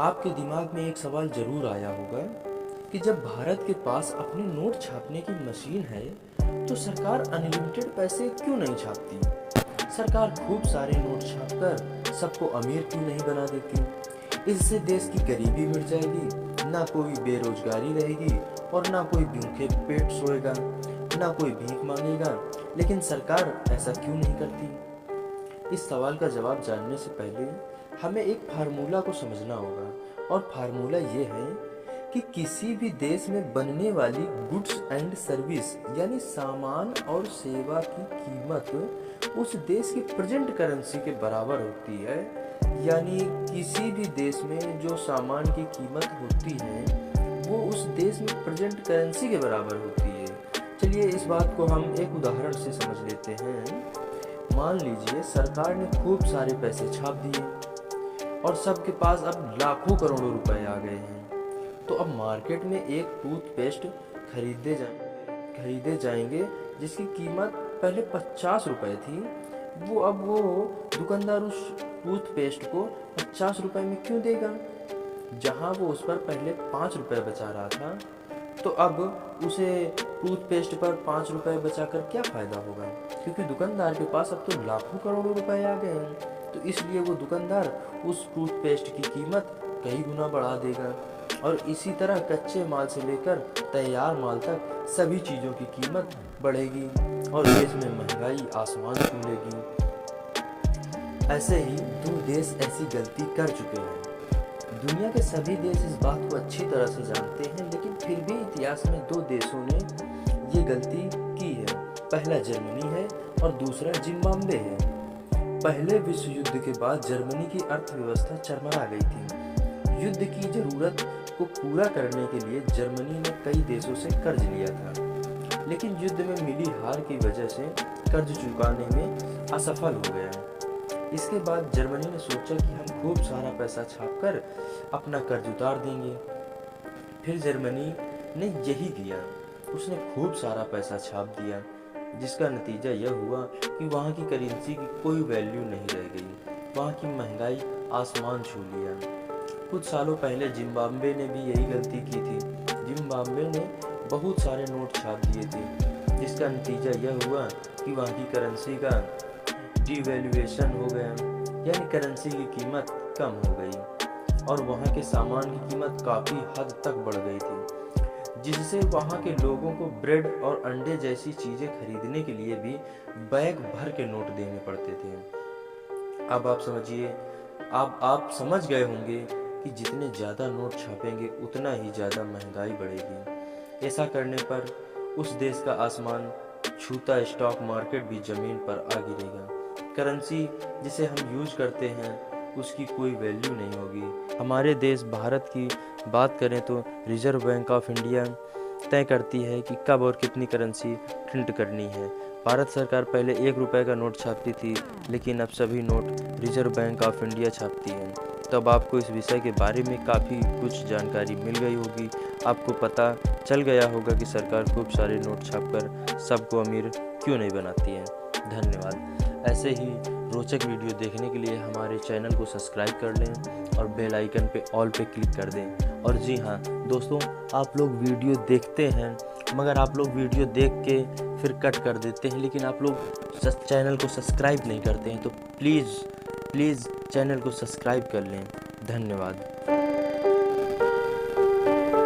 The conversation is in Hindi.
आपके दिमाग में एक सवाल जरूर आया होगा कि जब भारत के पास अपनी नोट छापने की मशीन है तो सरकार अनलिमिटेड पैसे क्यों नहीं छापती। सरकार खूब सारे नोट छापकर सबको अमीर क्यों नहीं बना देती। इससे देश की गरीबी मिट जाएगी, ना कोई बेरोजगारी रहेगी और ना कोई भूखे पेट सोएगा, ना कोई भीख मांगेगा। लेकिन सरकार ऐसा क्यों नहीं करती। इस सवाल का जवाब जानने से पहले हमें एक फार्मूला को समझना होगा, और फार्मूला ये है कि किसी भी देश में बनने वाली गुड्स एंड सर्विस यानी सामान और सेवा की कीमत उस देश की प्रेजेंट करेंसी के बराबर होती है। यानी किसी भी देश में जो सामान की कीमत होती है वो उस देश में प्रेजेंट करेंसी के बराबर होती है। चलिए इस बात को हम एक उदाहरण से समझ लेते हैं। मान लीजिए सरकार ने खूब सारे पैसे छाप दिए और सबके पास अब लाखों करोड़ों रुपए आ गए हैं। तो अब मार्केट में एक टूथपेस्ट खरीदे जाएंगे जिसकी कीमत पहले 50 रुपए थी। वो दुकानदार उस टूथपेस्ट को 50 रुपए में क्यों देगा, जहां वो उस पर पहले 5 रुपए बचा रहा था। तो अब उसे टूथपेस्ट पर 5 रुपए बचाकर क्या फायदा होगा, क्योंकि दुकानदार के पास अब तो लाखों करोड़ों रुपए आ गए हैं। तो इसलिए वो दुकानदार उस टूथपेस्ट की कीमत कई गुना बढ़ा देगा। और इसी तरह कच्चे माल से लेकर तैयार माल तक सभी चीज़ों की कीमत बढ़ेगी और देश में महंगाई आसमान छूलेगी। ऐसे ही 2 देश ऐसी गलती कर चुके हैं। दुनिया के सभी देश इस बात को अच्छी तरह से जानते हैं, लेकिन फिर भी इतिहास में 2 देशों ने ये गलती की है। पहला जर्मनी है और दूसरा जिम्बाब्वे है। पहले विश्व युद्ध के बाद जर्मनी की अर्थव्यवस्था चरमरा गई थी। युद्ध की जरूरत को पूरा करने के लिए जर्मनी ने कई देशों से कर्ज लिया था, लेकिन युद्ध में मिली हार की वजह से कर्ज चुकाने में असफल हो गया। इसके बाद जर्मनी ने सोचा कि हम खूब सारा पैसा छापकर अपना कर्ज उतार देंगे। फिर जर्मनी ने यही किया, उसने खूब सारा पैसा छाप दिया, जिसका नतीजा यह हुआ कि वहाँ की करेंसी की कोई वैल्यू नहीं रह गई। वहाँ की महंगाई आसमान छू लिया। कुछ सालों पहले जिम्बाब्वे ने भी यही गलती की थी। जिम्बाब्वे ने बहुत सारे नोट छाप दिए थे, जिसका नतीजा यह हुआ कि वहाँ की करेंसी का डिवैल्यूएशन हो गया, यानी करेंसी की कीमत कम हो गई और वहाँ के सामान की कीमत काफ़ी हद तक बढ़ गई थी, जिससे वहाँ के लोगों को ब्रेड और अंडे जैसी चीज़ें खरीदने के लिए भी बैग भर के नोट देने पड़ते थे। अब आप समझिए, आप समझ गए होंगे कि जितने ज़्यादा नोट छापेंगे उतना ही ज़्यादा महंगाई बढ़ेगी। ऐसा करने पर उस देश का आसमान छूता स्टॉक मार्केट भी ज़मीन पर आ गिरेगा। करेंसी जिसे हम यूज करते हैं उसकी कोई वैल्यू नहीं होगी। हमारे देश भारत की बात करें तो रिजर्व बैंक ऑफ इंडिया तय करती है कि कब और कितनी करेंसी प्रिंट करनी है। भारत सरकार पहले 1 रुपए का नोट छापती थी, लेकिन अब सभी note reserve bank of India छापती है। तब आपको इस विषय के बारे में काफ़ी कुछ जानकारी मिल गई होगी। आपको पता चल गया होगा कि सरकार खूब सारे नोट छापकर सबको अमीर क्यों नहीं बनाती है। धन्यवाद। ऐसे ही रोचक वीडियो देखने के लिए हमारे चैनल को सब्सक्राइब कर लें और बेल आइकन पे ऑल पे क्लिक कर दें। और जी हाँ दोस्तों, आप लोग वीडियो देखते हैं मगर आप लोग वीडियो देख के फिर कट कर देते हैं, लेकिन आप लोग चैनल को सब्सक्राइब नहीं करते हैं। तो प्लीज़ चैनल को सब्सक्राइब कर लें। धन्यवाद।